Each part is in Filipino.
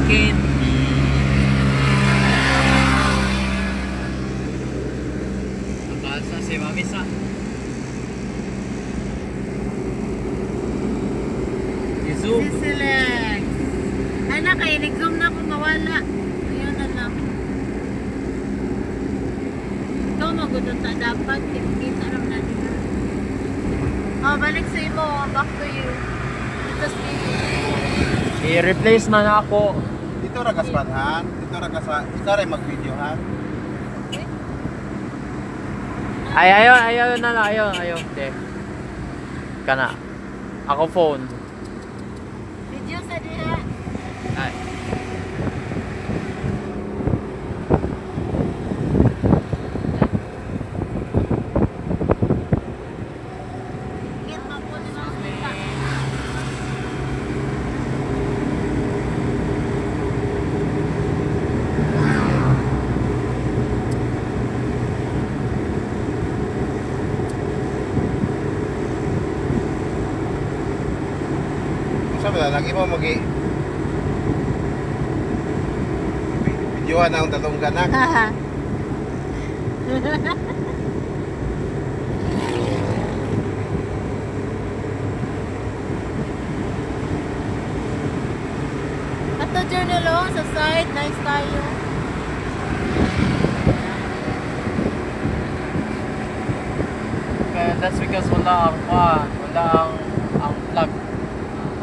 Bukid. Nakasa si Mamisa. I-zoom. Sisilek. Ay na, kaya nag-zoom na ako mawala. Ayun na lang. Ikaw magudot na dapat. Kita rin na nila. Oh, balik sa imo. Back to you. Ito I-replace na ako. Dito ra kaspadhan, dito ra mag-videohan. Ay, ayaw na lang. Ayaw. De. Kana. Ako phone. video sa diha. Ay. Higit pa po ni Ma'am Rita. Sabi na, lagi mo videohan ang tatong ganak. Haha. Ato journal oh, sa side, nice tayo. Kaya that's because wala ang plug.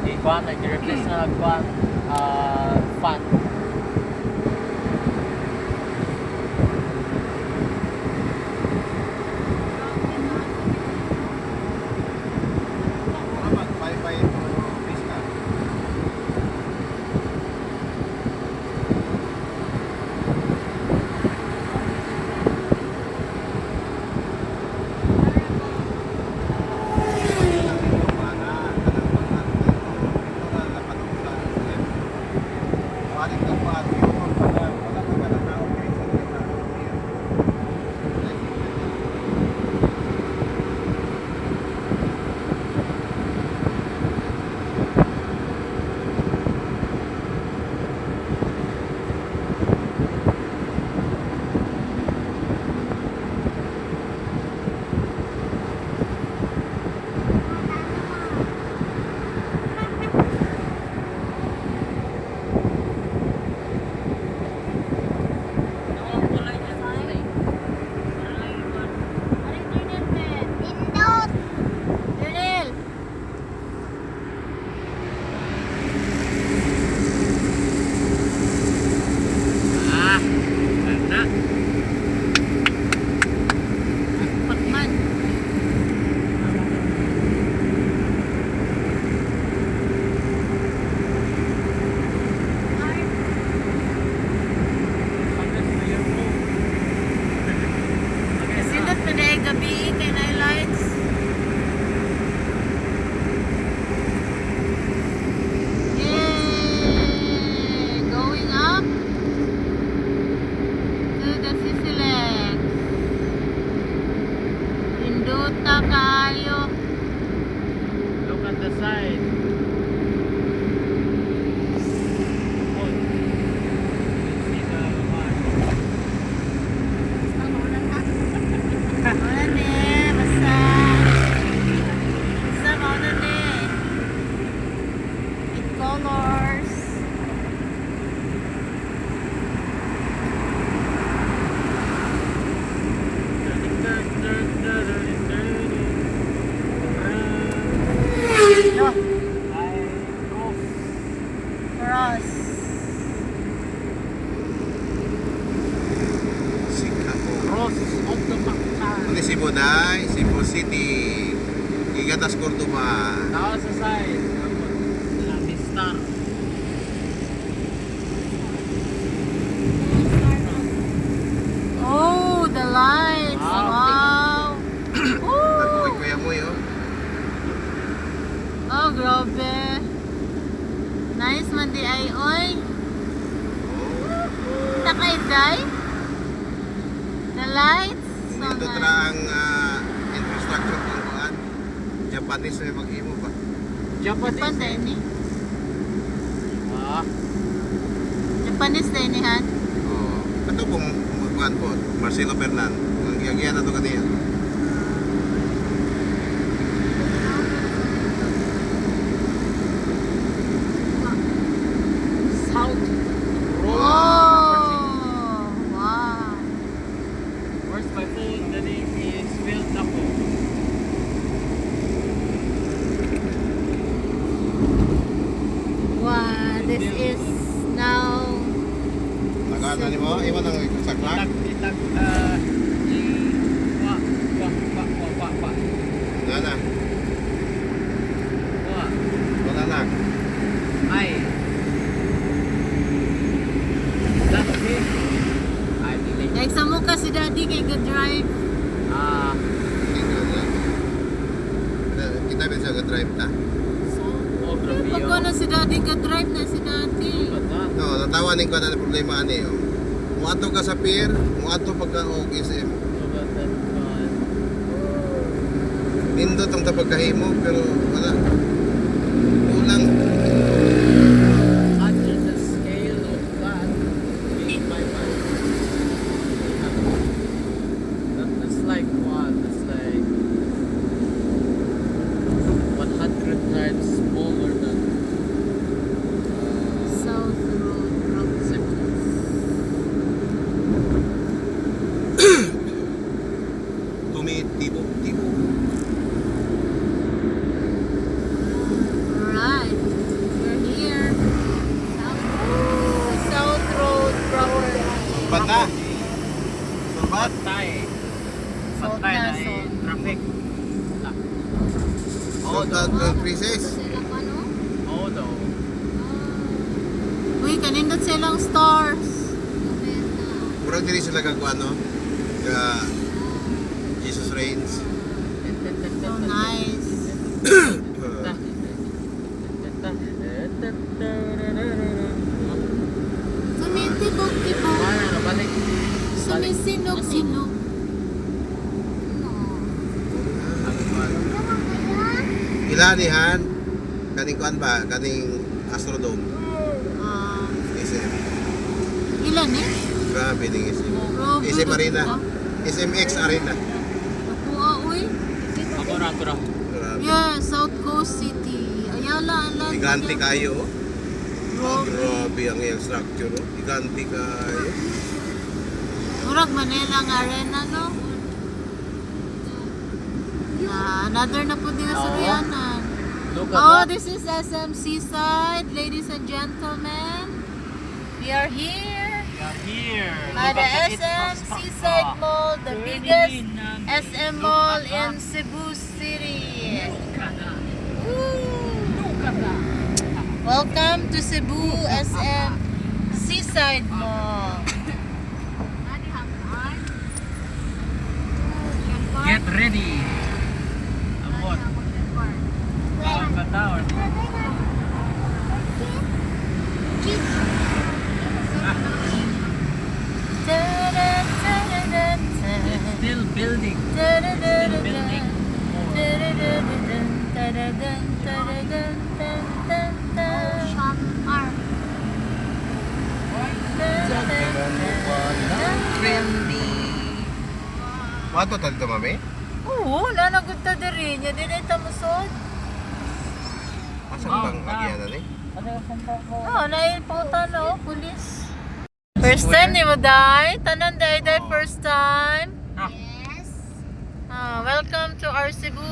Ikuan, nag-replace na nagkuan fan. Mag-bye-bye please ka. Look at the side. Cebu Day, Cebu City, Igatas Cordoba. Tao sa side. La Vista. Oh, the lights. Wow. Nagkuhay kuya mo yun. Oh, grabe. Nice man di ay oy. Takay day. The lights. So Ito nice. tra ang infrastructure kung kuhaan. Japanese na mag-imo ba? Japanese. Panday ni. Ah. Japanese din nihan. Oh, kato pong kuan po, Marcelo Fernan. Ang giyagian na to kaniya. South Road. Oh, wow. Where's my phone? The name is Phil Taco. Wow, this is now Tagana ni mo, iwan ang saklak. Itak, wa. Nana, Wa. wala na. Ay. Dati. Ay, dili. like sa mukha si daddy kay good drive. Ah, Kita bisa ke-drive ta. Pag ko na si daddy good drive na si daddy. No, natawa ni ko na problema ani. Oh. Muadto ka sa pier, muadto pagka og SM. Nindot ang tapagkahimo pero wala. Kulang. Under the scale of that, being my mind. That's like what? That's like 100 times smaller than South Road, Cebu. Tumitibo. Alright, we're here. South Road, Broward. Bata. Surbat. Patay. Salt Patay na, na salt. traffic. Surbat ng princess. Oh no. Uy, kanindot silang stars. Murag diri sila kag ano? Ka Jesus Reigns. So nice. Sumitibog-tibog. Ano, balik. Sumisinog-sinog. Ilanihan kaning kuan ba? Kaning Astrodome. Ah, SM. ilan eh? Grabe ning SM. Grabe, SM Arena. dagko. SMX Arena. Nakuha, uy. Ako ra. Grabe. Yeah, South Coast City. Ayala, ang lahat. Giganti kayo. Oh. Grabe. Grabe ang iyang structure. Oh. Giganti kayo. Murag Manila nga arena, no? Another na po din sa Oo. Riyanan. Look at Oh, that. this is SM Seaside, ladies and gentlemen. We are here We are here. at the Look at it SM from Seaside Takpa. Mall, the biggest SM mall in Cebu City. Woo! Welcome to Cebu SM Seaside Mall. Get ready. Abot. Ang tower. Still building. Wato ta dito, mami? Oo, nanagod ta diri. Nya din ay tamusod. Asa bang agian na ni? Oh, naipunta na, pulis. First time ni mo, Day? Tanan, Day, first time? Yes. Welcome to our Cebu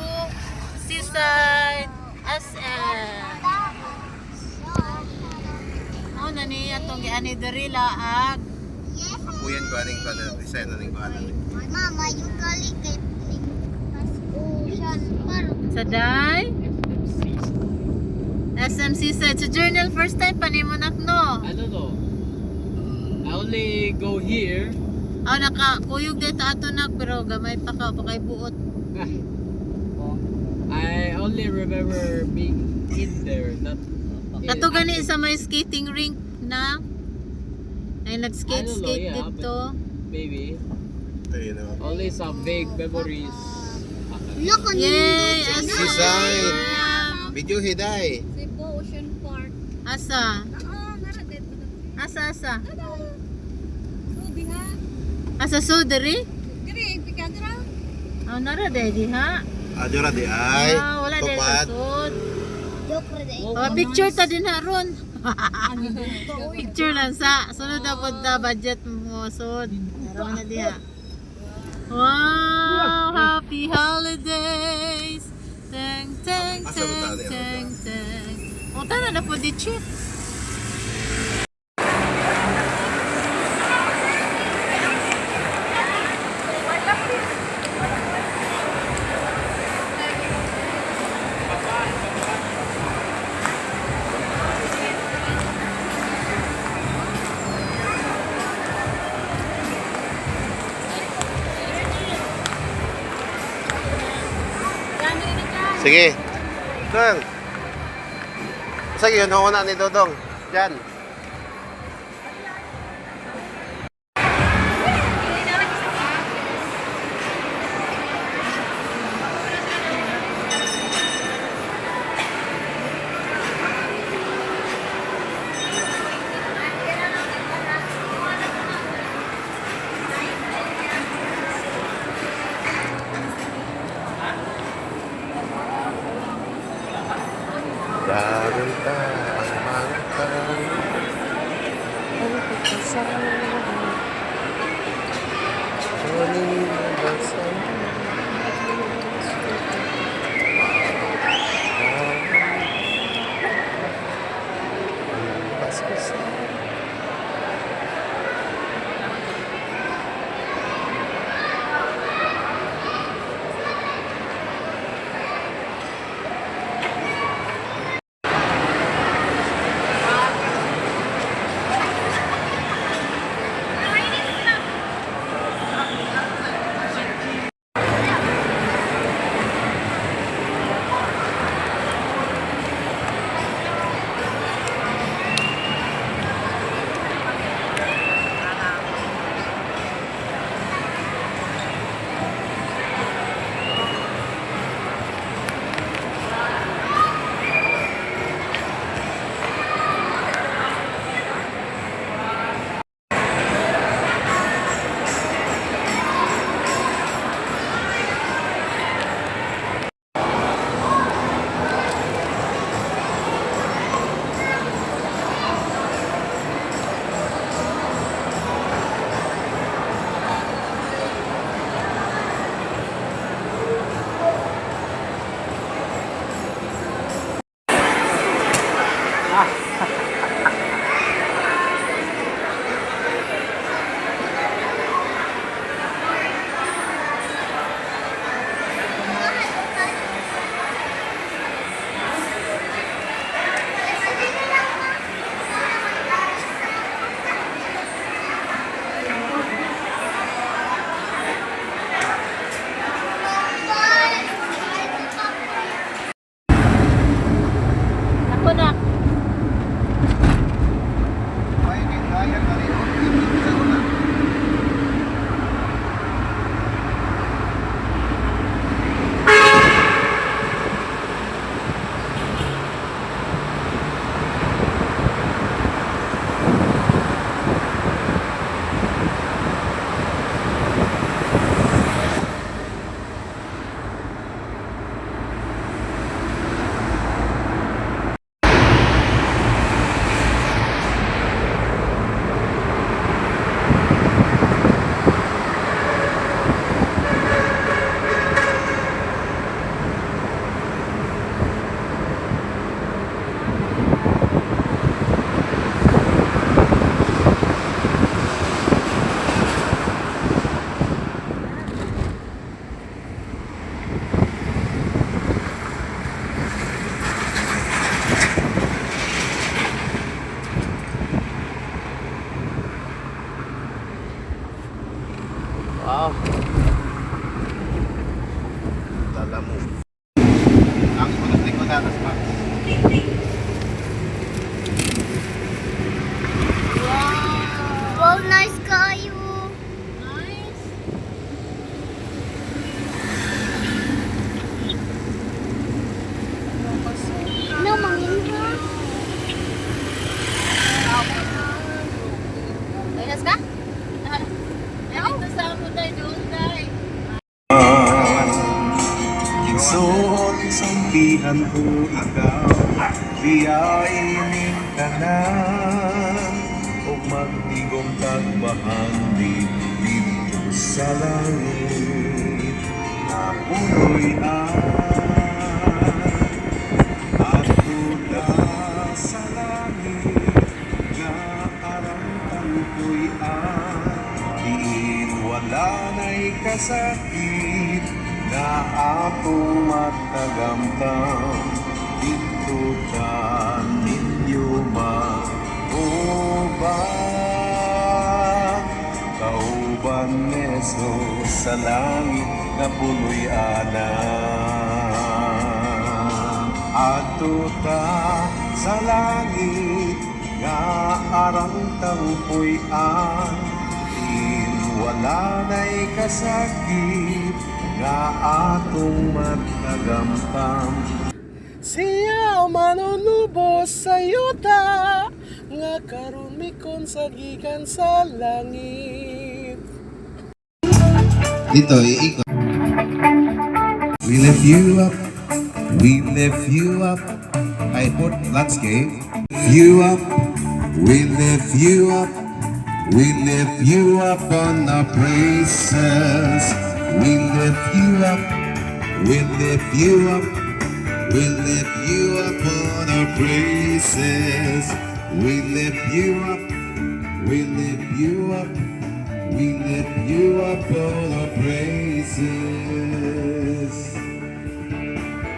Seaside SM. Oh, nani, atong giani diri laag. Kapuyan ko aning kuan design na ning kuan. Mama, yung kali kay Ocean Park. Sa Day? SM Seaside. Sa journal, first time pa ni mo nakno. I don't know. I only go here. Oh, nakakuyog dito ato nak, pero gamay pa ka, baka buot. I only remember being in there, not Kato gani sa may skating rink na. Ay I nag-skate-skate don't know, yeah, dito. maybe. Ayun na. Only some vague memories. Look on Yay! Seaside. Video hiday. Cebu Ocean Park. Asa? Oo, nara dito. asa. Sudi ha. Asa sudiri? Diri, pikadra. Oh, nara di ha. Adyo ra di ay. Ah, wala dahil sa Tupad. sud. Joke ra day. Oh, picture ta din ha ron. Picture lang sa. Sunod na po na budget mo sud. Meron na diha. Wow, happy holidays. Teng teng Asa mo teng tali, teng teng. O tara na po di chip. Sige. Dong. Sige, yun ho na ni Dodong. Diyan. Dagan ka, mga tao. Huling nabasa. Tanan ko ikaw, biyainin ka na. O magtigom tagbahan dito sa langit na punoy at tula sa langit nga arang ko'y diin wala na'y kasakit na atong matagamtam dito ka ninyo mauban kauban neso sa langit na punoy ato ta sa langit nga arang tangpoy wala na'y kasakit nga atong matagamtam. Siya manunubos sa yuta nga karon mikon sa gikan sa langit. Dito, iikot. We lift you up, we lift you up. I put landscape. You up, we lift you up, we lift you up on our praises. We lift you up, we lift you up, we lift you up on our praises. We lift you up, we lift you up, we lift you up on our praises.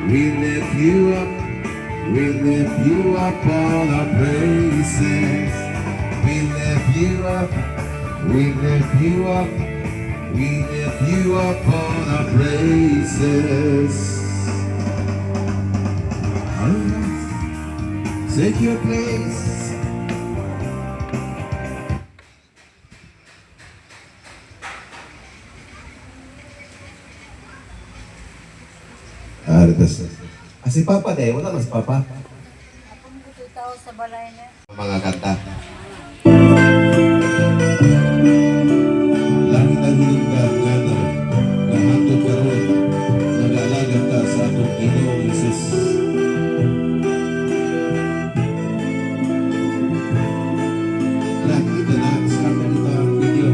We lift you up, we lift you up on our praises. We lift you up, we lift you up, we lift you up on our praises. Take your place. Si Papa de, wala mas Papa. Apong bututaw sa balay na. Mga kanta. Langit ang hinunggan nga na nahatod karon nag-alagan ta sa atong Ginoong Hesus. Lahat kita na sa atong video.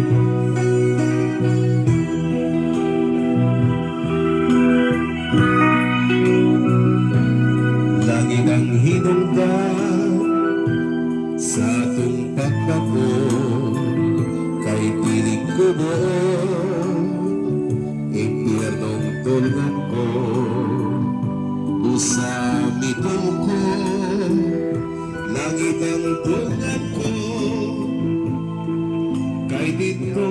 Langit ang hinunggan sa atong pagkako kay piling ko noon impyernong tulog ko usa mitong ko langit ang tulog ko kay dito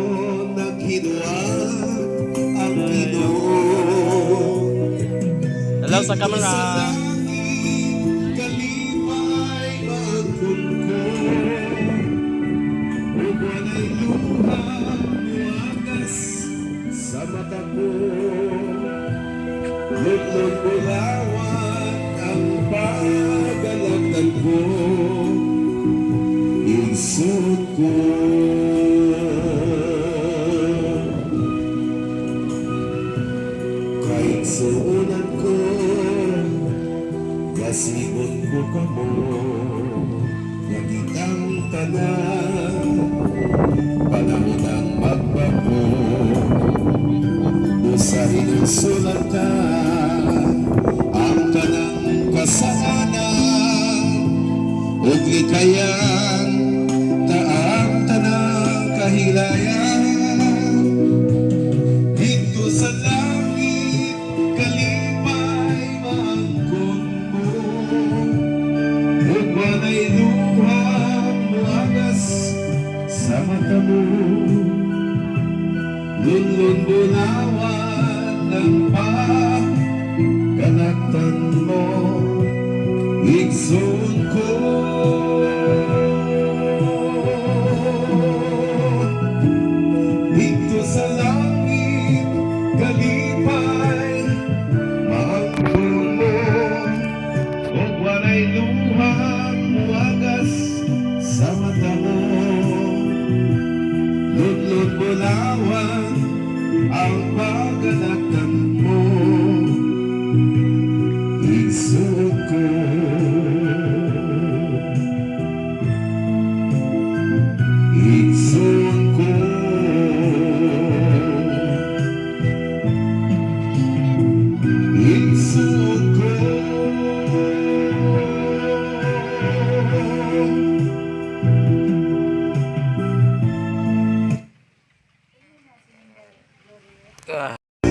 naghinuan ang Ginoo. Hello sa camera. Kalipay maangkon ko ug walay luha muagas sa mata ko. Lutlog bulawat ang pagalagdag ko insud ko. Kahit suunan ko Kasigon ko kamo Nakitang tanan Panahon ang magbago Sa hinusulat ka Ang kanang kasalanan Ug likayan Taang tanang kahilayan Dito sa langit Kalipay maangkon mo Ug walay luha muagas sa mata mo. Lunlun bunawan ng pagkanaktan mo Igsoon ko dito sa langit kalipay maangkon mo ug walay luhang muagas sa mata mo. Ludlod bulawan ang pagkanaktan mo Igsoon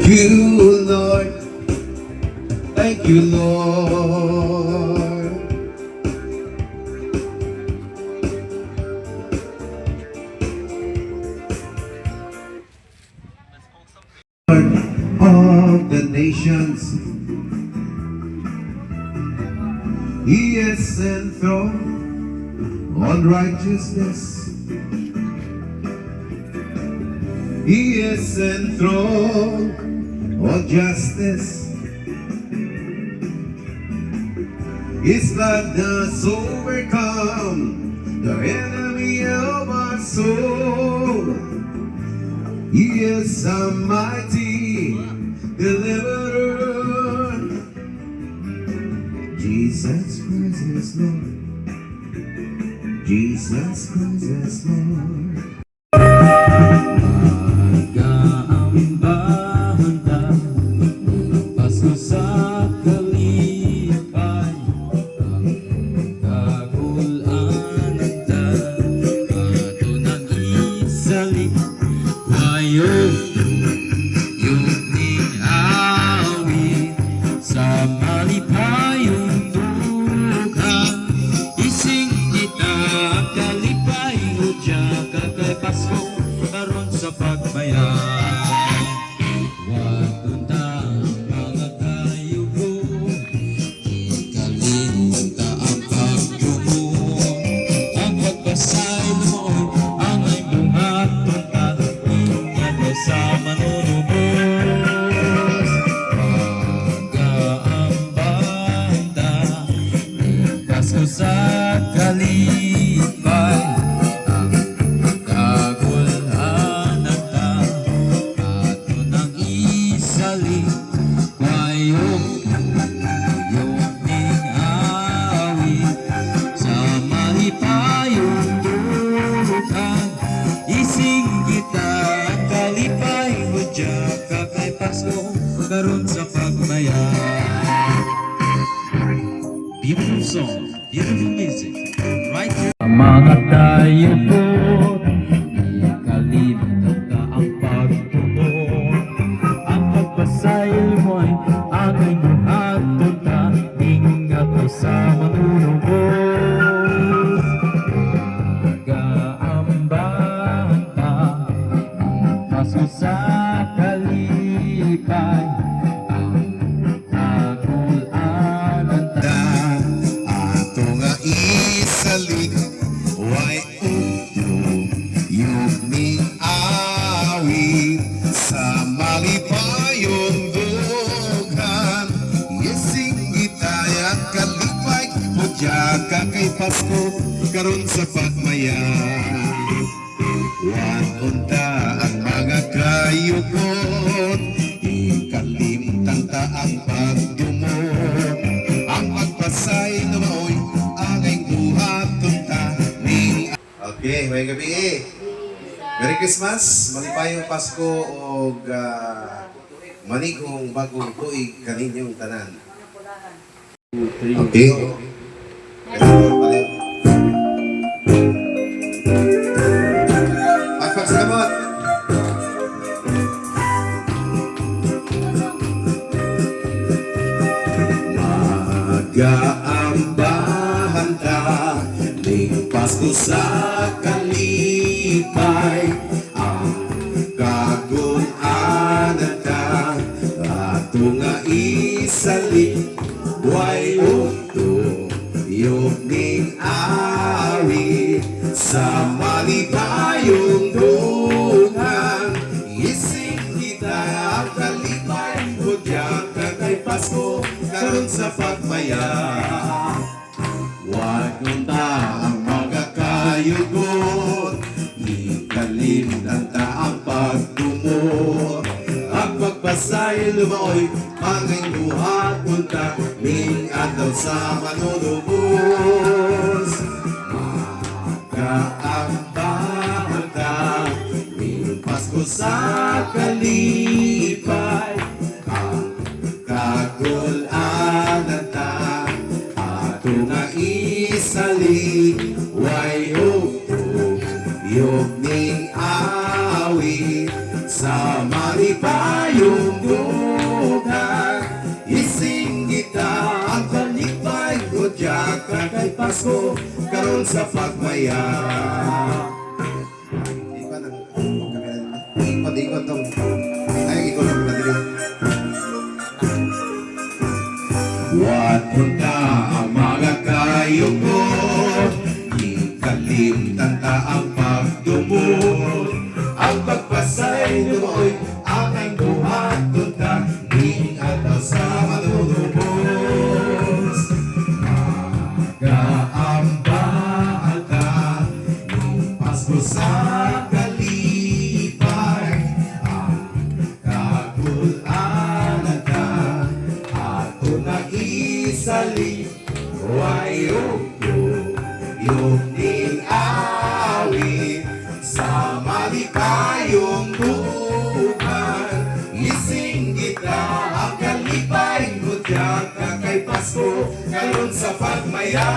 you, Lord. Thank you, Lord. Lord of the nations, He is enthroned on righteousness. He is enthroned on justice. His blood has overcome the enemy of our soul. He is a mighty deliverer. Jesus Christ is Lord. Jesus Christ is Lord. Nag-aambahan ka, Pasko sa kalipay, ang kagulanan ta, ato nang isalik, ngayon yung ning-awit, sa malipayong dugang, ising kita kalipay, hudya ka kay Pasko, karon sa pagbayan. Watunta mga kayugo, ikalimta ang pagtungo, ang pagbasay mo, ang ay buhaton ka, ingat sa manunubos. Pag-aambahan ta, Pasko sa kalipay, kagulhanan ta, ato nang isalik, kwayong yung ning-awit, sa malipayong dukan, ising kita kalipay, hudya ka kay Pasko, karon sa pagbayan. Beautiful song, beautiful music, right here. Mga tayo po, ikalimutan ka ang pagtungo, ang pagpasayal mo'y aking buhaton ka, ingat mo sa manunubos. Nag-aambahan ka, Pasko sa kalipay, ang kagulanan ta, ato nga isalik, way utro yung ning-awit, sa malipayong dugan, ising itayang kalipay, hudya ka kay Pasko, karon sa pagmayan. Watunta ang mga kayugot, ikalimtan ta ang pagdumot, ang pagpasay na maoy, angay buhaton ta ning. Okay, may gabi. Merry Christmas, malipayong Pasko o manigong bagong tuig kaninyong tanan. Okay. Pagpagsalamot. Mag-aambahan ta, ning Pasko sa kalipay, ang kagulanan ta, ato nga isalik, way ukto yung ning-awit, sa malipayong dugan, ising kita kalipay, hudya ka kay Pasko, karon sa pagbayan. Wagunta ang mga kayugot, ikalimtan ta ang pagdumot, ang pagpasay lumaoy, angay buhaton ta, ning adlaw sa manunubos. Mag-aambahan ta, ning Pasko sa kalipay, ang kagulanan ta, ato nga isalik, way ukto yung ning-awit, sa malipayong Pasko karon sa pagmaya. Ikot tong ay ikot ang dili. Wat punta ang mga kayuko, ikalimtan ta ang pagdumot, ang pagpasay dumoy aming buhat tunta, ning ataw sa manunubos. Magaambaan ta nung Pasko sa kalipay, ang kagulanan ta ato na isali, wayong yung ning awit sa malikayong buwan. Ising kita ang kalipay, ngudyak ka kay Pasko karon sa pagmaya.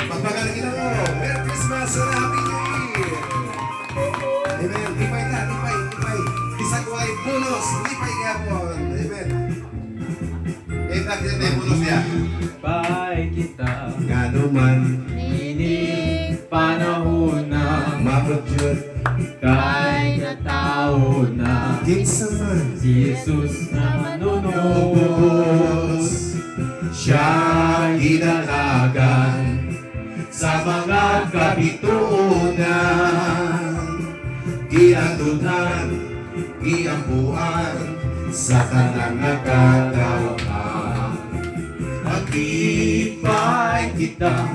Pagpagaling kita mo, Merry Christmas and Happy New Year! Amen. Lipay na, lipay, lipay. Bisag way punos, lipay gapon. Amen. Itak din na punos niya. Pay kita Ngano man, ining panahon na maprodyot, kay na tao na kinsa man, si Jesus na manunubos. Ubos. Siya idalagan sa mga kabitunan, giatutan, giampuan sa tanang nagkatawakan. Magtipay kita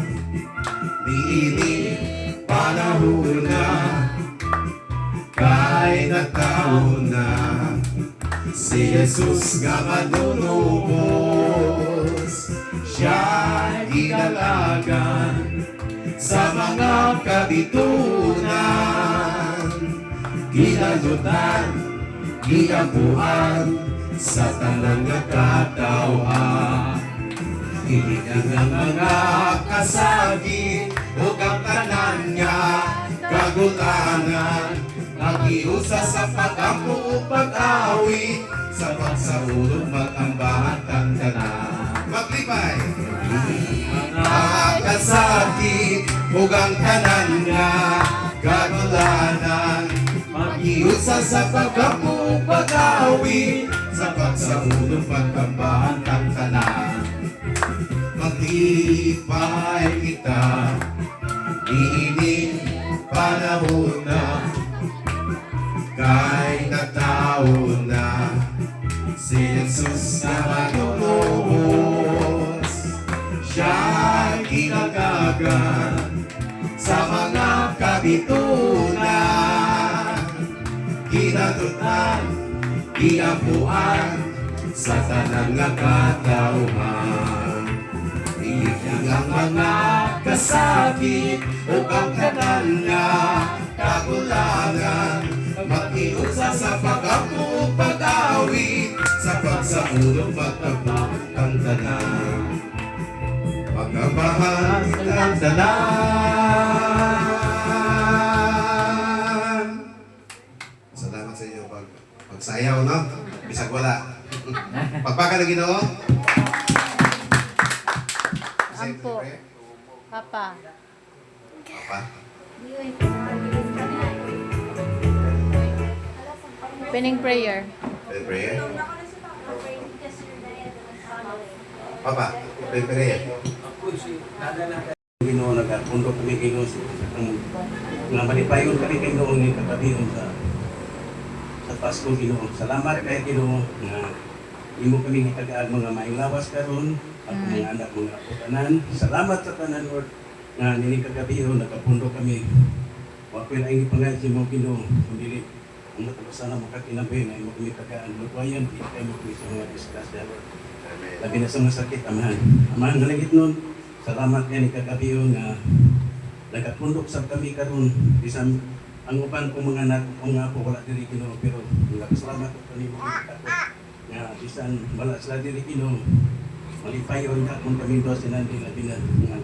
niini panahon na, kay nagtaon na si Jesus nga manunubos. Siya idalagan sa mga kabitunan, ginalutan, giampuan sa tanang nagkatawa. Hinigang ang mga kasagi o kaptanan niya, kagulanan, nagiusa sa pag-ampo o pag-awit, sa pagsaulog mag-ambahan kang tanan. Maglipay! Mga kasakit o ang tanan niya, kagulanan, magiusa sa pag-ampo o pag-awit, sa pagsaulog mag-ambahan kang tanan. Maglipay kita, iining panahon na, kay nagtaon na si Jesus na manunubos. Siya ginagagan sa mga kabitunan, ginatutan, giampuan sa tanang katauhan. Ilig ang mga kasakit o pagkanan na kagulangan, mag-iusa sa pag-ampo o pag-awit, sa pagsaulog magtabang ang tanan. Pag-abahan ang tanan. Salamat sa inyo pagsayaw, no? Bisag wala. Pagpaka na Ginoo. Ampo. Papa. Papa. Opening prayer. Prayer. Papa, prayer. Ginoo nagapundo kami Ginoo nga malipayon kami Ginoo ni katabion sa Pasko Ginoo. Salamat kay Ginoo nga imo kami gitagaan mga maayong lawas karon at mga anak mga apo tanan. Salamat sa tanan Lord nga nini kagabion nagapundo kami. Wa ko na ipangayo mo Ginoo kundi ang natapos na makakinabi na imo kami tagaan lugwayan kita mo kami sa mga disgrasya Lord. Labi na sa mga sakit, Amahan. Amahan nga langit nun, salamat yan ikagabiyon nga nagapundok sa kami karon bisan ang uban kong mga anak kong nga po wala diri Ginoo pero nagpasalamat ko kanimo ako nga bisan wala sila diri Ginoo malipayon ka kung kami do sinandi labi na nga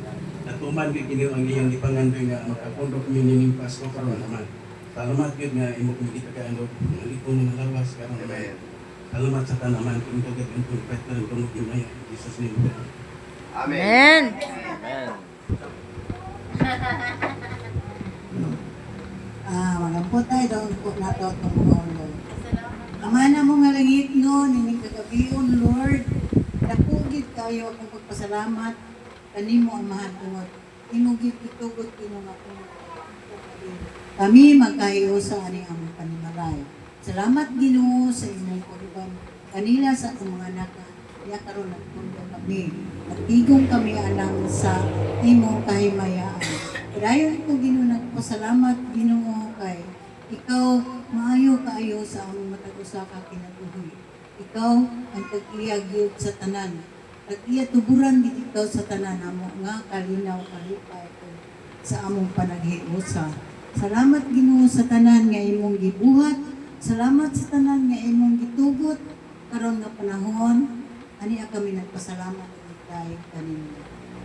natuman gyud Ginoo ang iyang ipangandoy nga makapundok kami nining Pasko karon Amahan. Salamat gyud nga imo kami gitagaan Lord ngalipon ng lawas karon. Amen. Salamat sa tanaman kung ito gawin kong pwede ng tungkol yung maya. Jesus name. Amen. Magampot tayo doon po na ito itong mga ulo. Amana mo nga langit no, nining kagabion, Lord. Napugid kayo akong pagpasalamat. Kanimo ang mahal tungod. Imugid itugot kinong akong kami magkahiyo sa ani among panimalay. Salamat Ginoo sa imong pagkuban. Kanila sa akong mga anak. Kaya karon nagpundo kami. Nagtigong kami alang sa imong kahimayaan. Dayon ko Ginoo nagpasalamat Ginoo kay ikaw maayo kaayo sa among matag usa ka kinabuhi. Ikaw ang tag-iya gyud sa tanan. Tag-iya tuburan gid ikaw sa tanan amo nga kalinaw kalipay ko sa among panaghiusa. Salamat Ginoo sa tanan nga imong gibuhat. Salamat sa tanan nga imong gitugot karon nga panahon. Ani kami nagpasalamat kay kanimo.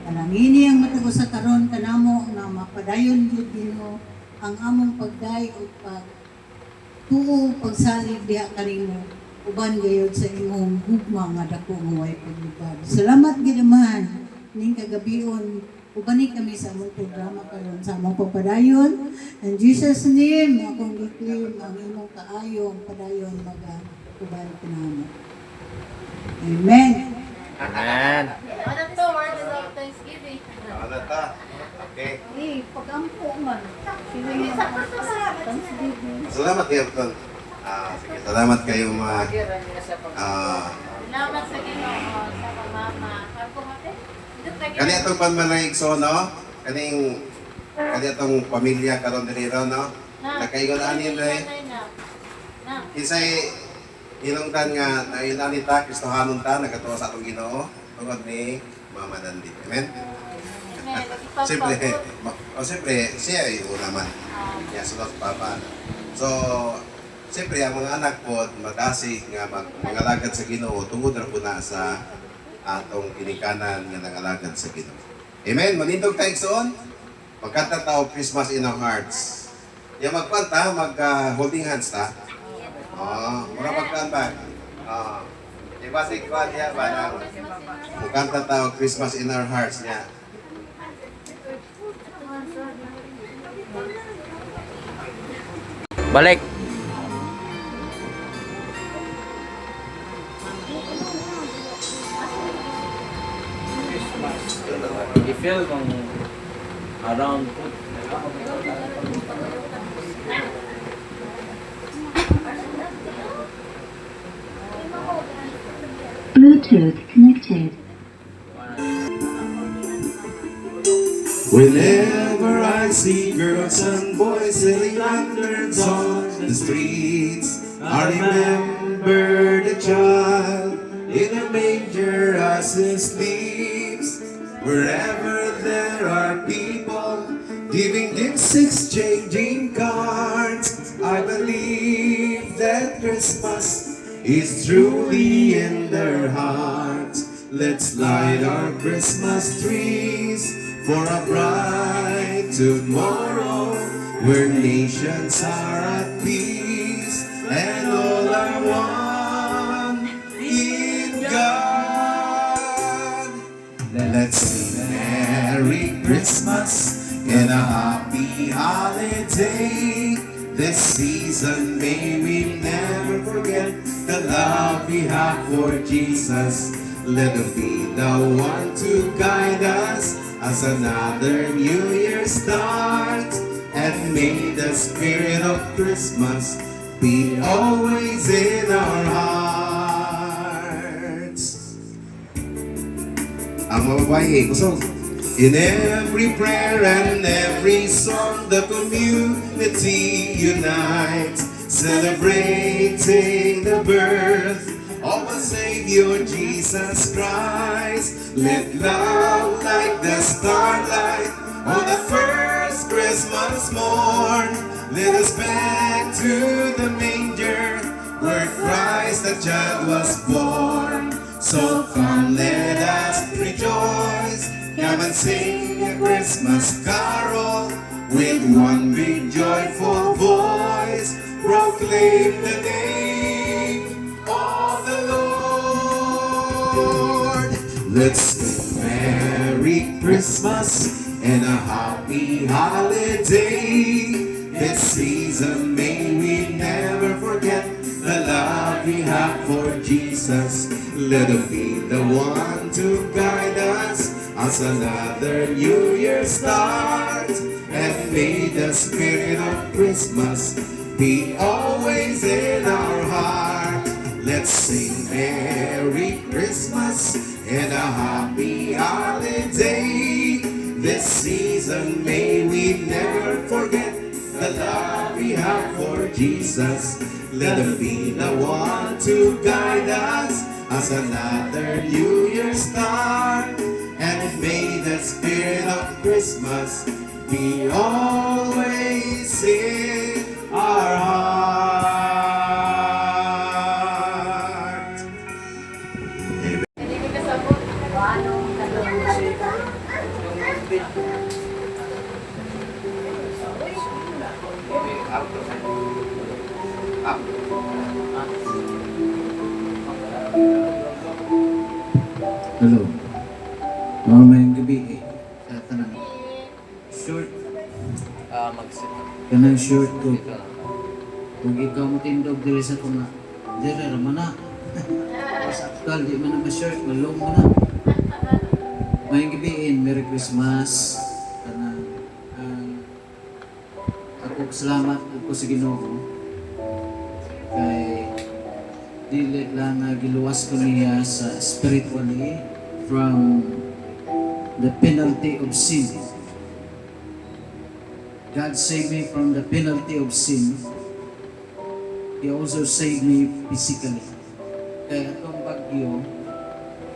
Panangini ang matag usa karon kanamo nga mapadayon gyud Ginoo ang among pagday o pag tuo pagsalig diha kanimo uban gayud sa imong gugma nga dako nga way paglubad. Salamat gid man ning kagabion ubani kami sa among programa karon sa among pagpadayon. In Jesus name akong giklaim ang imong kaayong padayon uban kanamo. Amen. Amen. Ano to? Word of Thanksgiving. Ano ta? Okay. Pag-ampo man. Salamat kayo, Ton. Sige, salamat kayo mga... Salamat sa Ginoo sa pamama. Ako mate. Kani atong panmanayig so, no? Kani atong pamilya karon diri no? Nakaingon ani ray. Isay ilongdan nga nailani ta Kristohanon ta nagatuwa sa atong Ginoo tungod ni Mama Dandy. Amen. Siyempre, siya ay unaman. Niya sunod papa. So, siyempre ang mga anak po magasi nga mangalagad sa Ginoo tungod ra po na sa atong kinikanan nga nangalagad sa Ginoo. Amen. Manindog ta igsoon. Magkanta ta og Christmas in our hearts. Ya magpanta, holding hands ta. Mura magkanta. Diba si Kwan niya ba na magkanta ta og Christmas in our hearts niya. Balik. I-feel kung around po. Bluetooth connected. Whenever I see girls and boys selling lanterns on the streets, I remember the child in a manger as he sleeps. Wherever there are people giving gifts, exchanging cards, I believe that Christmas is truly in their hearts. Let's light our Christmas trees for a bright tomorrow where nations are at peace and all are one in God. Let's sing Merry Christmas and a happy holiday. This season may we never forget the love we have for Jesus. Let him be the one to guide us as another new year starts, and may the spirit of Christmas be always in our hearts. Ang mababae, kusog. In every prayer and every song, the community unites, celebrating the birth of our Savior Jesus Christ. Let love like the starlight on the first Christmas morn. Let us back to the manger where Christ the child was born. So come, let us rejoice. Come and sing a Christmas carol with one big joyful voice. Proclaim the name of the Lord. Let's sing Merry Christmas and a happy holiday. This season may we never forget the love we have for Jesus. Let him be the one to guide us as another new year starts. And may the spirit of Christmas be always in our heart. Let's sing Merry Christmas and a happy holiday. This season may we never forget the love we have for Jesus. Let him be the one to guide us as another new year start. And may the spirit of Christmas be always in our heart. Hello. Mamayang gabi eh. Sa tanang short. Mag-sit up. Kanang short ko. Kung ikaw mo tindog dili sa kong na, dili raman na. Sakal, di man na ma-short, malong mo na. Mayang gabiin, Merry Christmas. Kanang, ako salamat ako sa Ginoo. Kay dili lang giluwas ko niya sa spiritually from the penalty of sin. God saved me from the penalty of sin. He also saved me physically. Kaya itong bagyo,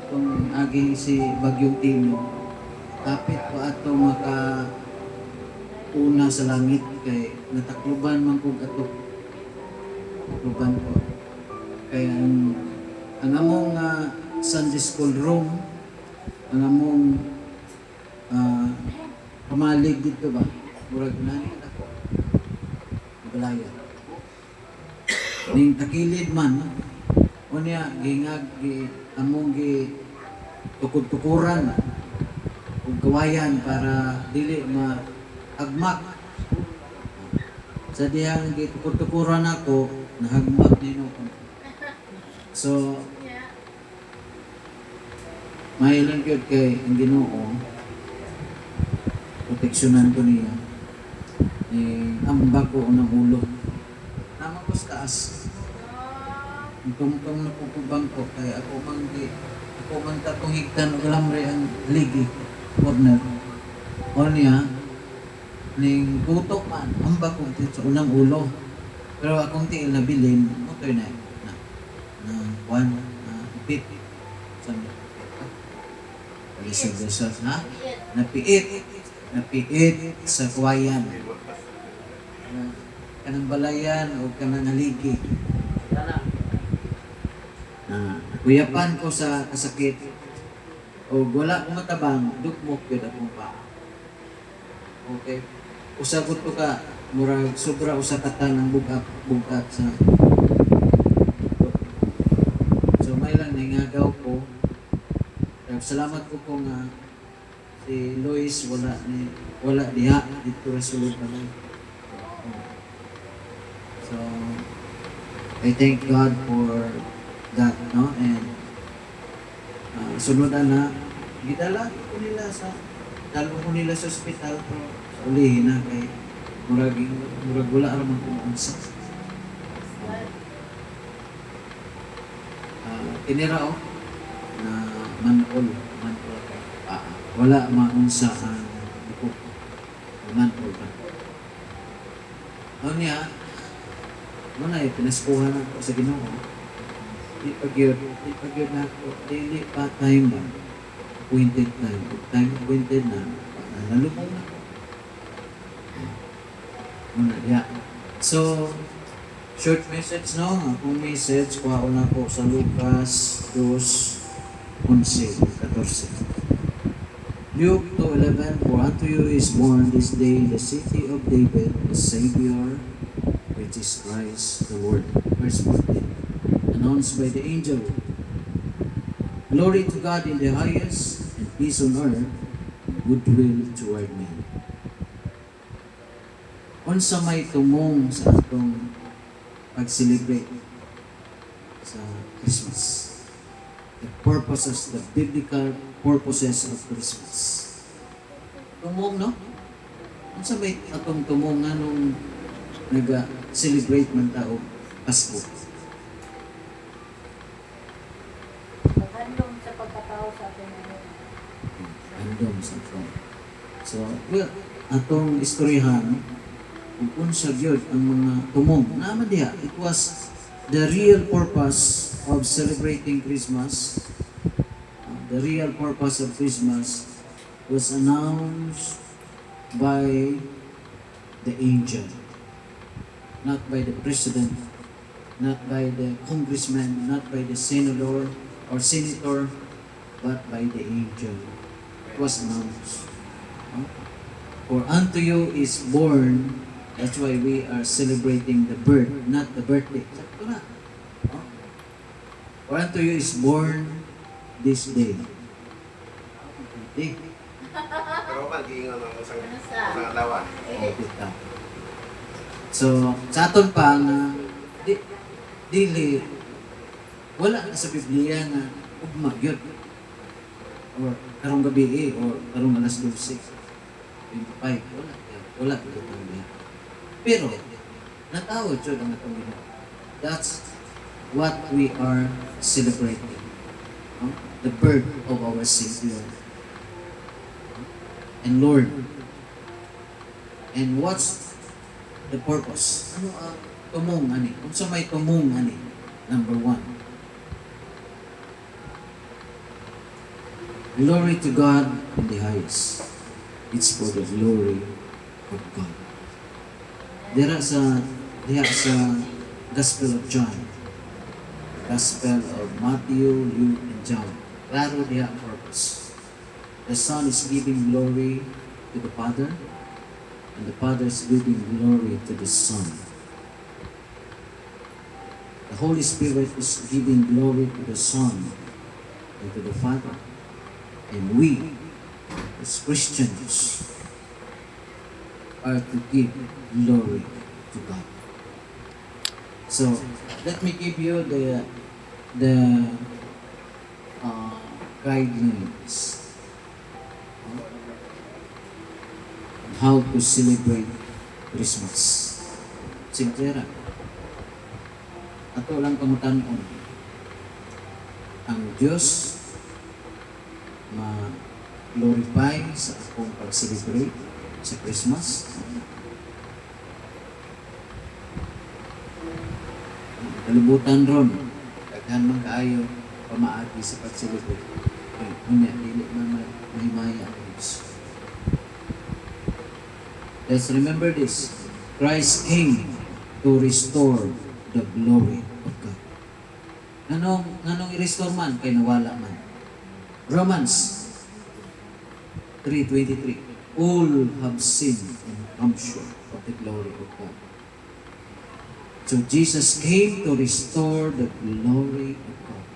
itong aging si Bagyong Tino, kapit pa ato maka-una sa langit kay natakluban man kong ato. Takluban ko. Kaya ang among Sunday school room, ang among pamalig dito ba? Murag nani ako. Balaya. Ning takilid man, o niya, gingag, among tukod-tukuran, ug kawayan para dili ma-agmak. Sa diyang gitukod-tukuran ako, nahagmak nino ko. So, mahilang yun kay ang Ginoo, proteksyonan ko niya. Ambag ko ng ulo. Naman ko sa taas. Tungtong na pupubang ko, kaya ako man tatong higtan o galamre ang ligi, corner. O niya, ning gutok man, ambag ko sa unang ulo. Pero akong tiil na bilin, motoy na one, bit. Palisod-lisod, ha? Napiit sa kuwayan. Kanang balayan o kanang haligi. Kuyapan ko sa kasakit. O wala ko matabang, dukmok yun akong pa. Okay? Usagot ko ka, murag sobra usakatan ng bugak sa so may lang nangagaw ko. Salamat ko kung si Lois wala diha dito resulod naman. So I thank God for that, no? And sunod na gidala ko nila sa ospital pero ulihin na kay murag wala raman kung unsa. Tinira na manol wala maunsa ang buko manol ba. Ano niya? Muna pinaskuhan ako sa Ginoo. Di pagyod na ako. Daily pa time ba? Appointed time. Time appointed na. Nalubong na ako. Muna, yeah. So, short message, no? Akong message, kuha ko na po sa Lucas 2:11-14. Luke 2:11, for unto you is born this day in the city of David, the Savior, which is Christ the Lord. Verse 14, announced by the angel, glory to God in the highest, and peace on earth, goodwill toward men. Unsa may tumong sa atong pag-celebrate sa Christmas. The purposes, the biblical purposes of Christmas. Tumong, no? Unsa may atong tumong nga nung nag-celebrate man tao Pasko? Maghandong sa pagkatao sa atin ngayon. Random sa ito. So, well, atong istoryahan, kung unsa gyud ang mga tumong. Naman diha, it was the real purpose of celebrating Christmas. The real purpose of Christmas was announced by the angel. Not by the president, not by the congressman, not by the senator or senator, but by the angel. It was announced. For unto you is born, that's why we are celebrating the birth, not the birthday. Sakto na. For unto you is born this day. Pero man, giingon ang isang Ano sa? lawan. So, sa aton pa nga, dili, wala na sa Biblia nga ugma gyud or karong gabi or karong alas 12. 25, wala gyud ang. Pero natawag jud ang atong Ginoo. That's what we are celebrating. The birth of our Savior and Lord. And what's the purpose? Ano ang tumong ani? Kung sa may tumong ani, number 1. Glory to God in the highest. It's for the glory of God. Diha sa Gospel of John, Gospel of Matthew, Luke, and John. Klaro diha ang purpose. The Son is giving glory to the Father, and the Father is giving glory to the Son. The Holy Spirit is giving glory to the Son and to the Father. And we, as Christians, are to give glory to God. So, let me give you the guidelines on how to celebrate Christmas. Simple ra. Ato lang kamutan-on. Ang Diyos ma-glorify sa akong pag-celebrate sa Christmas. Kalibutan ron, daghan man kaayo pamaagi sa pag-celebrate. Unya, dili man mahimaya ang Diyos. Let's remember this. Christ came to restore the glory of God. Nanong i-restore man, kay nawala man. Romans 3:23. All have sinned and come short of the glory of God. So Jesus came to restore the glory of God.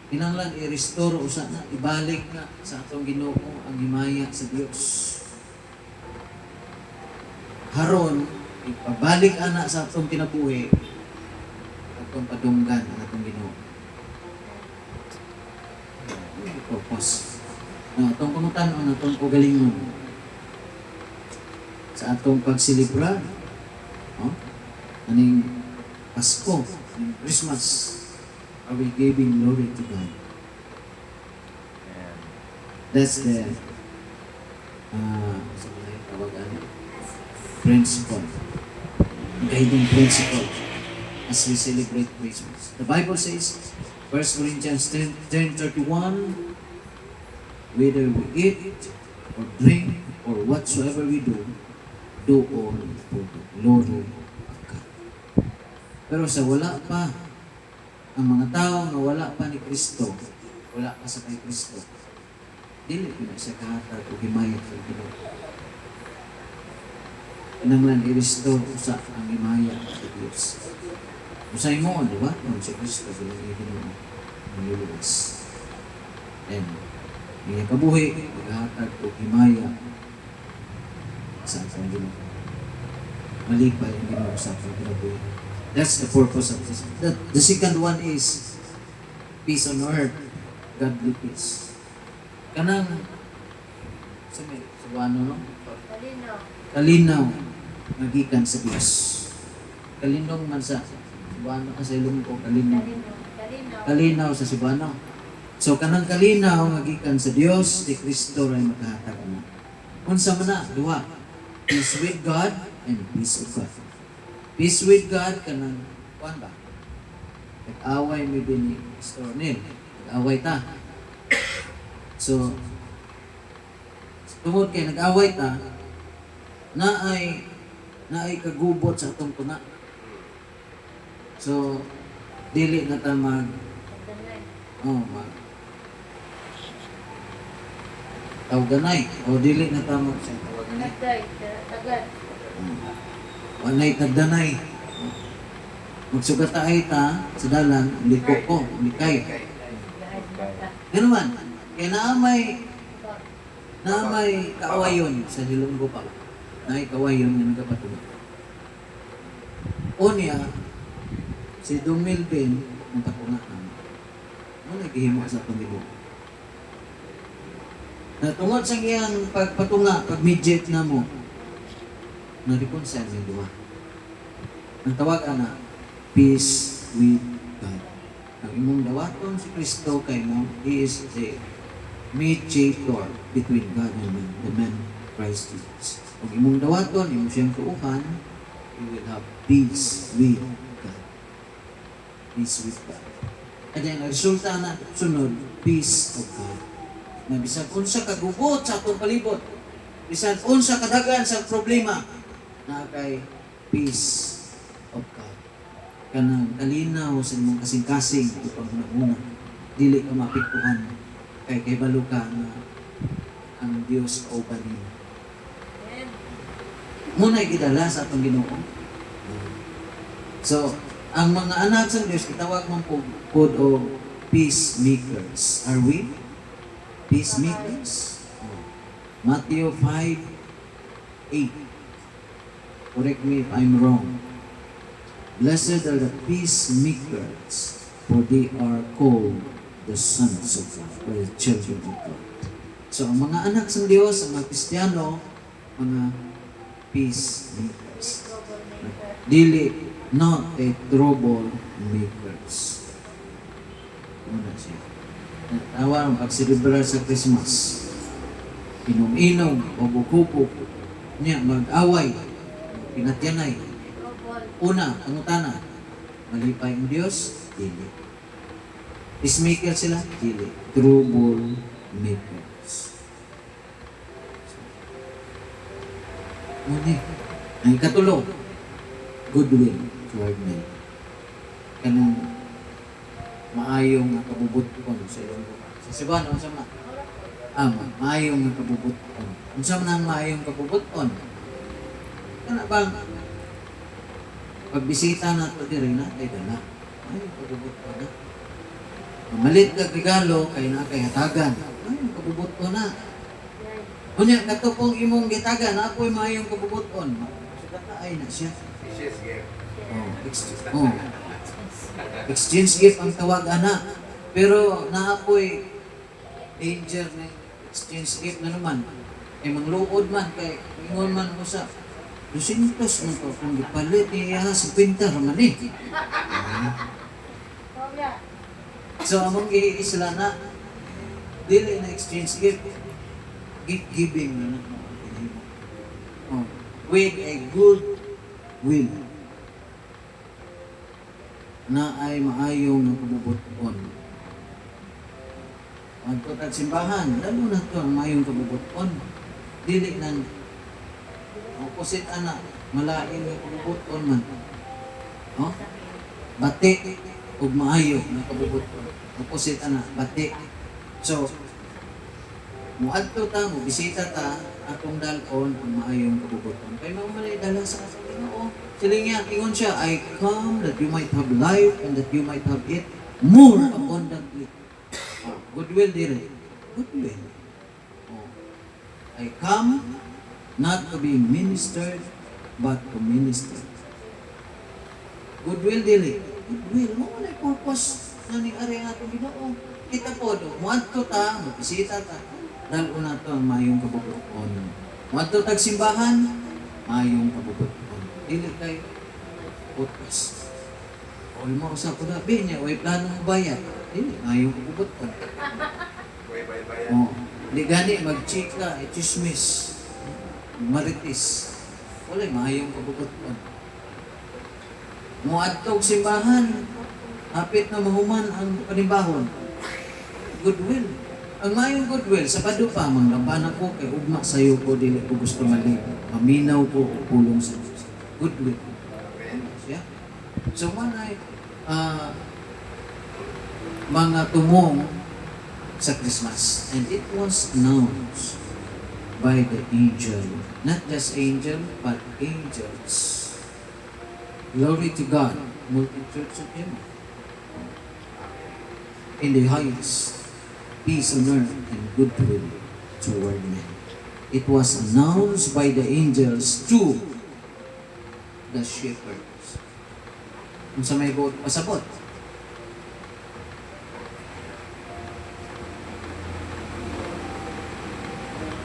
Kinahanglan i-restore usa na, ibalik na sa atong Ginoo ang himaya sa Dios. Haron, ipabalik ana sa atong kinabuhi, atong padunggan ang atong Ginoo. Purpose. Na atong pangutan-on, atong ugalingon sa atong pagsilibra. Aning Pasko, aning Christmas, are we giving glory to God? That's the principle, guiding principle as we celebrate Christmas. The Bible says, 1 Corinthians 10:31, whether we eat or drink or whatsoever we do all for the glory of God. Pero sa wala pa, ang mga tao na wala pa ni Kristo, wala pa sa kay Kristo, dili ko na siya kahatag o himayat sa Ginoo. Kinahanglan i-restore sa ang himaya sa Diyos. Usay mo, di ba? Kung si Kristo, bilang Ginoo, ang luluwas. And Iya kabuhi, maghatag o himaya sa atong Ginoo. Malipay ang Ginoo sa atong kinabuhi. That's the purpose of this. The second one is peace on earth, godly peace. Kanang sa ano no? Kalinaw. Kalinaw nagikan sa Dios. Kalinong man sa Cebuano sa ilong ko kalinaw. Kalinaw. Kalinaw sa Cebuano. So kanang kalinaw nagikan sa Dios, di Kristo ray makahatag na. Unsa man na duha? Peace with God and peace of God. Peace with God kanang kuan ba? Nag-away mi din ni Pastor Neil. Nag-away ta. So tungod kay nag-away ta, naay kagubot sa atong tuna. So dili na ta mag tawganay o dili na ta mag Nagday. Tagad. wanay tagdanay. Magsugataay ta sa dalan, liko ko, likay. Ganun man. Kaya naamay kaawayon sa Hilonggo pa. Naay kaawayon nga nagapatulog. O niya, si Dong Melvin, ang patungaan, ano nagihimo sa Panginoon? Natungod sa iyang pagpatunga, pag-midget na mo, na-reconcile yung duwa. Ang tawag na, peace with God. Ang imong dawaton si Kristo kay mo, He is the mediator between God and man, the man Christ Jesus. Kung imong dawaton, imong siyang tuuhan, you will have peace with God. Peace with God. At yan, ang resulta na sunod, peace of God. Na bisan unsa kagubot sa atong palibot, bisan unsa kadagan sa problema, na kay peace of God. Kanang kalinaw sa imong kasing-kasing upang una dili ka mapiktuhan kay balo ka na ang Dios o balin. Muna gidala sa atong Ginoo. So, ang mga anak sa Dios itawag man pod o peacemakers. Are we peacemakers? Matthew 5:8. Correct me if I'm wrong. Blessed are the peacemakers, for they are called the sons of God, or the children of God. So, ang mga anak sa Diyos, ang mga Kristiyano, mga peacemakers. Dili, not a trouble makers. Muna siya. Tawa ang pag-celebrar sa Christmas. Inom-inom, pabukupok, niya, mag-away, pinatyanay. Una, pangutana, malipay ang Diyos? Dili. Peacemaker sila? Dili. Trouble makers. Muna, ang ikatulong, goodwill toward men. Kanang maayong nga kabubuton sa ilong buka. Sa Cebuano, ang sama? Maayong nga kabubuton. Ang sama na ang maayong kabubuton. Kana bang pagbisita na ito diri na, ay gana. Maayong kabubuton na. Malit ka regalo, kay na kay hatagan. Maayong kabubuton na. Kunya, katupong imong gitagan, ako'y maayong kabubuton. Ay na siya. Exchange gift ang tawag ana. Pero naapoy danger na exchange gift na naman. Mangluod man kay ingon man mo sa 200 man to kung gipalit niya 50 raman eh. So among isla na dili na exchange gift. Gift giving na with a good will na ay maayong kabubuton. Magputag simbahan, lalo na ito ang maayong kabubuton. Dili ng opposite anak, malain ng kabubuton man. Bati o maayo ng kabubuton. Opposite anak, bati. So, muadto ta, bisita ta, atong dalon ang maayong kabubuton. Kaya mamalay dala sa Ginoo. Siling niya, ingon siya, I come that you might have life and that you might have it more abundantly. Goodwill dire. Goodwill. Oh. I come not to be ministered, but to minister. Goodwill dili. Goodwill. Mo wala purpose na ni ari nga itong Ginoo. Kita po do. Muadto ta, magbisita ta. Dahil una to ang mayong kabubuton. Muadto tag simbahan, mayong kabubuton. Dili kay purpose. All mo sa ko na niya, way plano mo bayad. Dili, mayong kabubuton. Oh, di gani magchika, chismis, maritis. Wala mayong kabubuton. Muadtog simbahan, hapit na mahuman ang panibahon. Goodwill. Ang mayong goodwill, sa pado pa, manglaban ako kay ugma sa'yo ko, dili ko gusto mali. Maminaw ko, pulong sa Diyos. Goodwill. Yeah? So, manay, mga tumong sa Christmas. And it was announced by the angel. Not just angel, but angels. Glory to God, multitudes of Him. In the highest, peace on earth and goodwill toward men. It was announced by the angels to the shepherds. Kung sa may pasabot.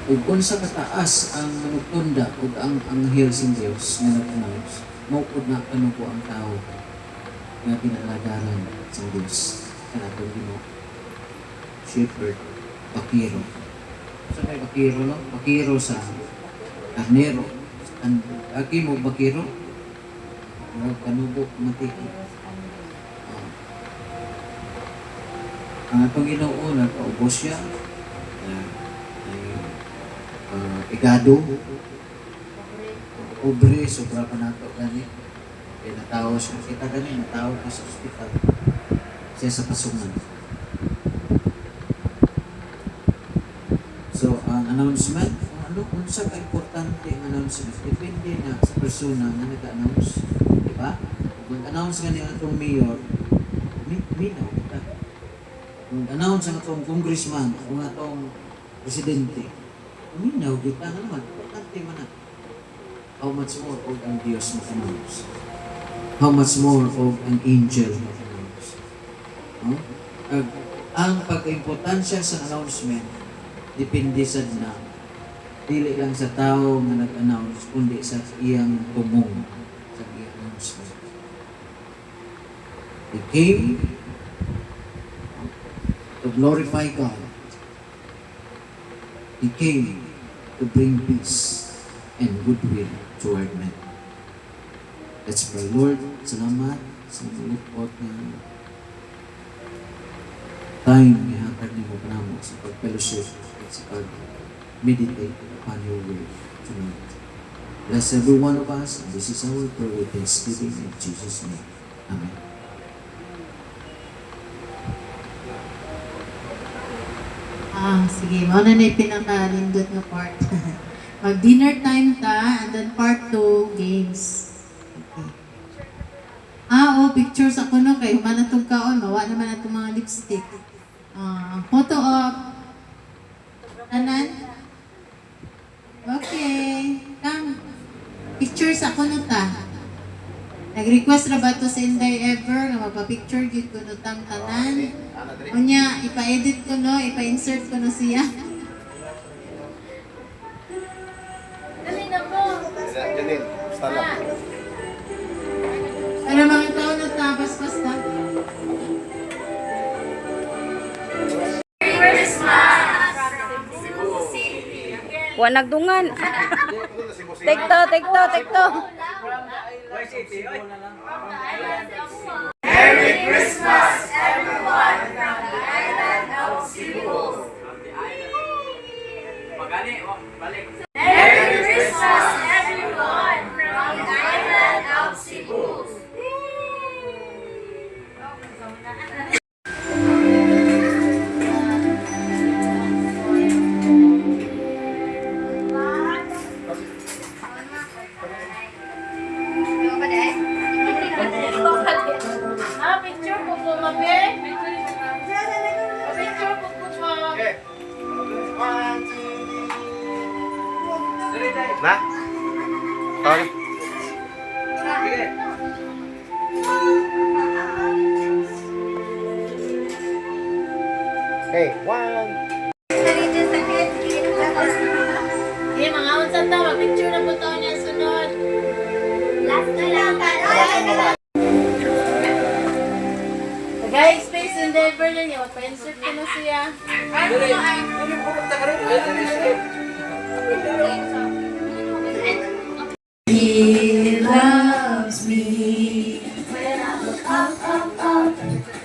Ug kung sa kataas ang manugtunda ug ang anghel sa Dios nga nag-announce, maupod na ano po ang tao nga pinalagaran sa Dios kanatong Ginoo. Shepherd, bakiro. Sa may bakiro, no? Bakiro sa karnero. Aki mo bakiro? Kanubo, matiki. Ang atong Ginoo nagpaubos siya. Igado. Pobre, sobra pa nato gani. Kaya natawa siya. Kita gani, natawa ka sa ospital. Siya sa pasungan. So, ang announcement, kung sa ka-importante ang announcement, depende na sa persona na nag-announce. Diba? Kung announce nga niya itong mayor, minaw kita. Kung announce nga itong congressman, kung itong presidente, minaw kita nga naman, importante man na. How much more og ang Diyos mag-announce? How much more og ang angel mag-announce? No? Ang pagka-importansya sa announcement, depende sa na dili lang sa tao nga nag-announce kundi sa iyang tumong sa iyang announcement. They came to glorify God. He came to bring peace and goodwill toward men. Let's pray. Lord, salamat sa mulukot na time nga hatag ni mo panamo sa pag-fellowship at sa pag-meditate upon your word tonight. Bless every one of us, and this is our prayer with thanksgiving in Jesus' name. Amen. Sige, mauna na yung pinaka-lindot na part. Mag-dinner time ta, and then part 2, games. Okay. Pictures ako no, kay humana itong kaon, mawa naman itong mga lipstick. Photo op. Tanan? Okay. Come. Pictures ako no ta. Nag-request na ba ito sa Inday Ever nga magpa-picture dito no tang tanan? Unya, ipa-edit ko no, ipa-insert ko no siya. Dali na po. Janil, stand up. Para mga tao na tapos ta. Wa nagdungan. Tekto. Merry Christmas, everyone, from the island of Cebu. Merry Christmas, everyone, from the island of Cebu. Picture ko po. Okay, one. Okay, mga unsa ta, mag-picture na po tayo niya sunod. Last na lang. Guys, space endeavor na niya. Pa-insert ko na siya. He loves me. When I look up, up, up,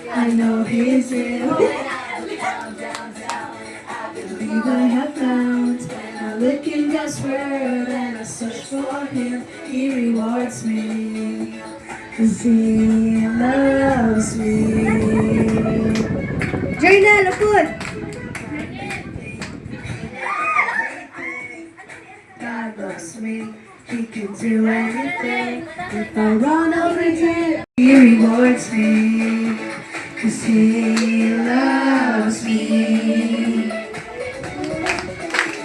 I know He's real. When I look down, down, down, I believe I have found. When I look in God's word and I search for Him, He rewards me. 'Cause He loves me. Journal, upod! God loves me. He can do anything. If I run over Him, He rewards me. 'Cause He loves me.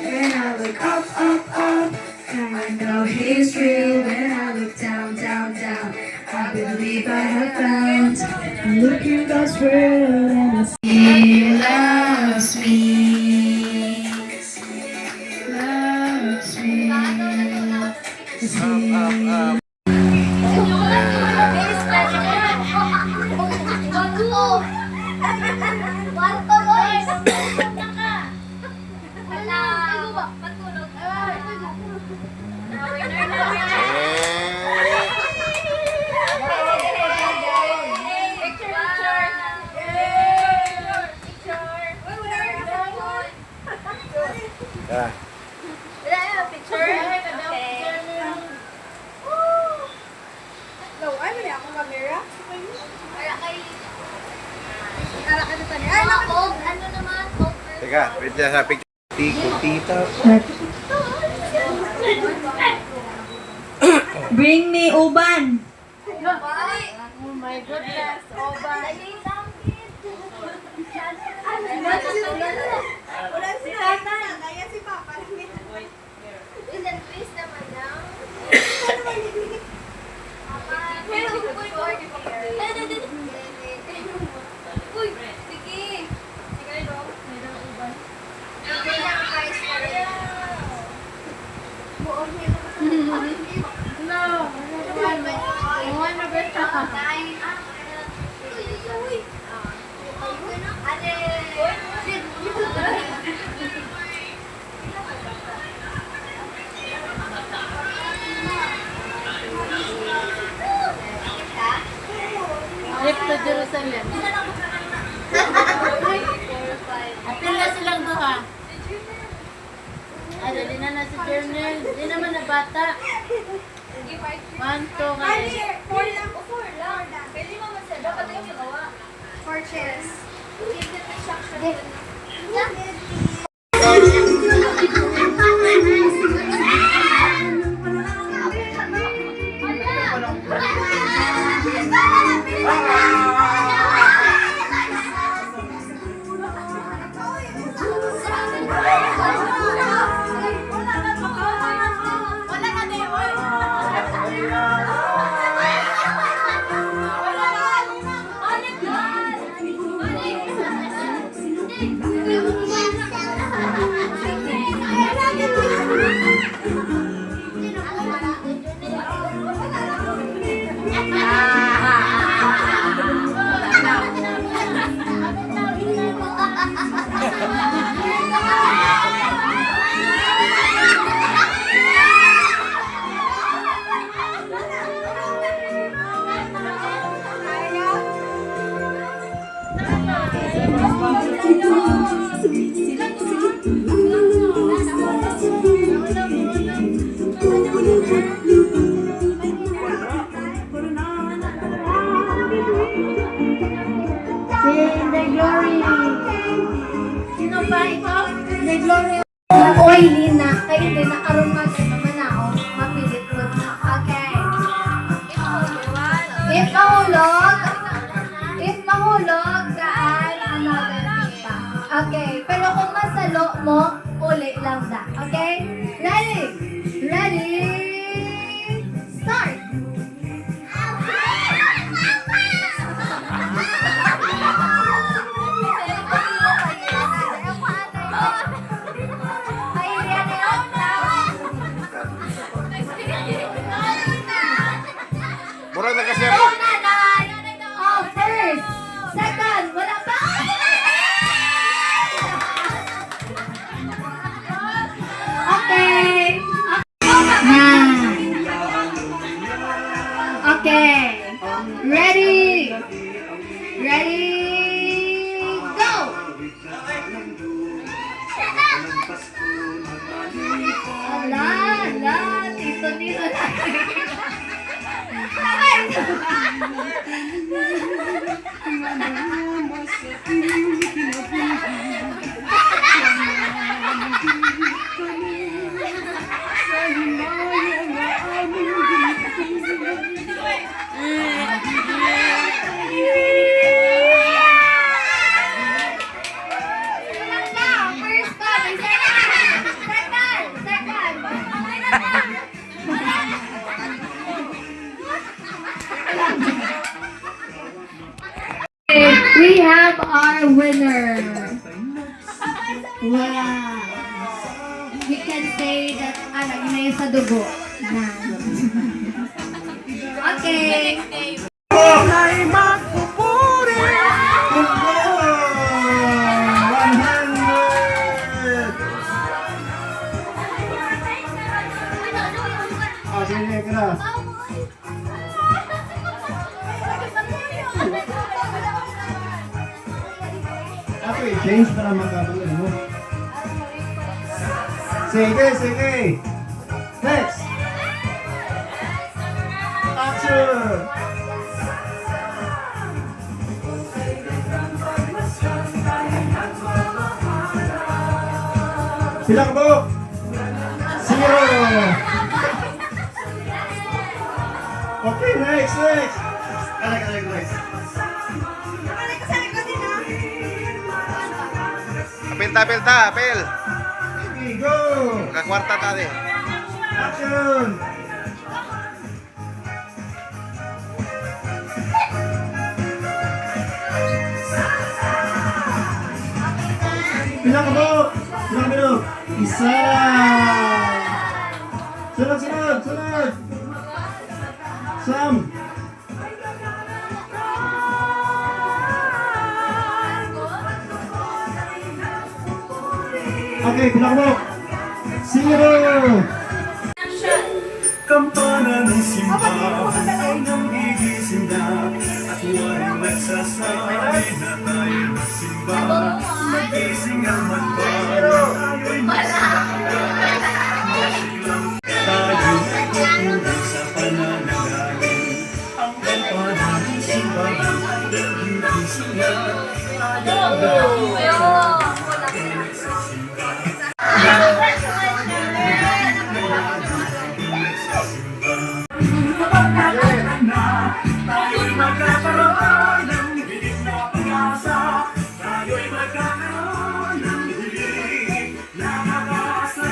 When I look up, up, up, I know He's real. When I look down, down, down, I believe I have found. I look in God's word and I see He loves me. Loves me. 'Cause He Teka, wait na sa picture. Tita. Bring me uban. Oh my goodness, Oban. Trip to Jerusalem. Apil na silang duha. Ay, dali na si Journal. Di naman na bata. 1, 2, kaya. 4 lang. Pwede mo man siya. Dapat yung gawa. 4 chairs. Oy, Lina, kayo din nakaroon ka sa manao, mapilit ko na. Okay. If mahulog, daan another tita. Okay, pero kung masalo mo, uli lang da. Okay? Ready? Ready? Murag na kasi Oh, nanay! Oh, first! Second! Wala pa! Okay! Okay! Ready! Ready! Go! Ala, tito nito na. First time, second. We have our winner. Wow. We can say that alam na yun sa dugo. Na. Okay. change para magkabulan mo. Sige. Next. Action. Pila ka po? 0. Okay, next. Next. Pilta, Pel. Okay, go. Kakwarta tadi. Action. Pila ka po? Pila ka minute? Isa. Sunod. Sam. Okay, pila ka po? 0. Kampana ng simbahan ay nangigising na at walang nagsasabi na tayo magsimba. Nagising ang magbahan, tayo'y magsimba. Tayo ay tutulog sa pananalamin. Ang kampana ng simbahan ay nangigising na tayo'y magkakaroon ng hilig na pag-asa. Tayo'y magkakaroon ng hilig na pag-asa.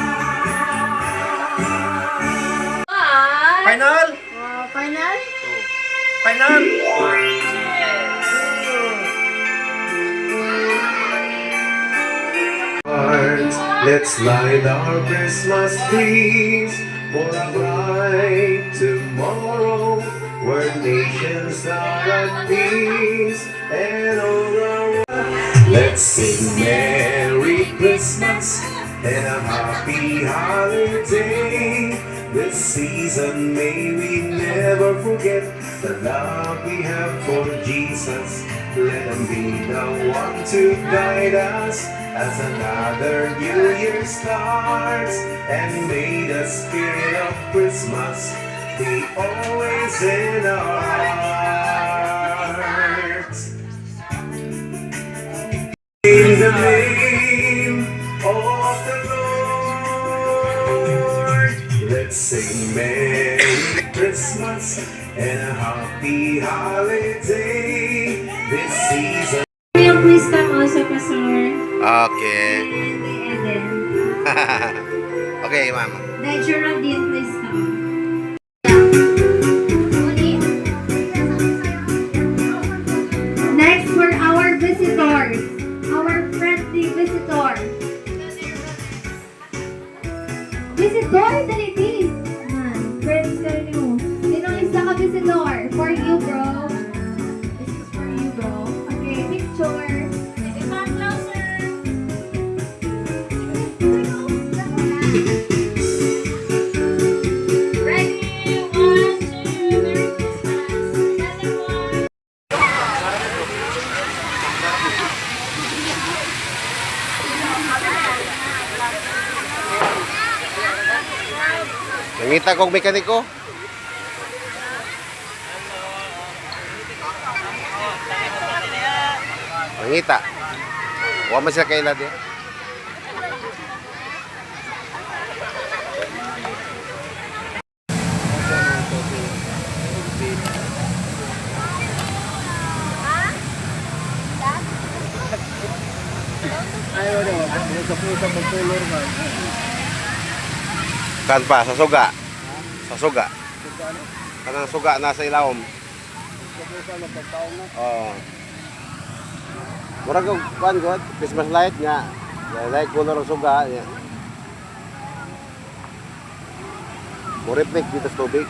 Final? Final? Let's light our Christmas trees for a bright tomorrow where nations are at peace and all around. Let's sing Merry Christmas and a happy holiday. This season may we never forget the love we have for Jesus. Let him be the one to guide us as another new year starts. And may the spirit of Christmas be always in our hearts. In the name of the Lord, let's sing Merry Christmas and a happy holiday this season. Please come also, Pastor. Okay. Eden. Okay, ma'am. The Geraldine, please come. Next for our visitors. Our friendly visitors. Visitor, dali, please. Man, friends kayo. Sinong isa ka Isidore, for you, bro. This is for you, bro. Okay, picture. Come closer. Ready? 1, 2, Merry Christmas. Another one. Nangita kong mekaniko. Nangita. Huwag man siya kailad eh. Kan pa, sa suga. Sa suga. Kanang suga nasa ilawom. Oo. Murag kong kuan god, Christmas light nga. Light color ang suga. Mo reflect dito sa tubig.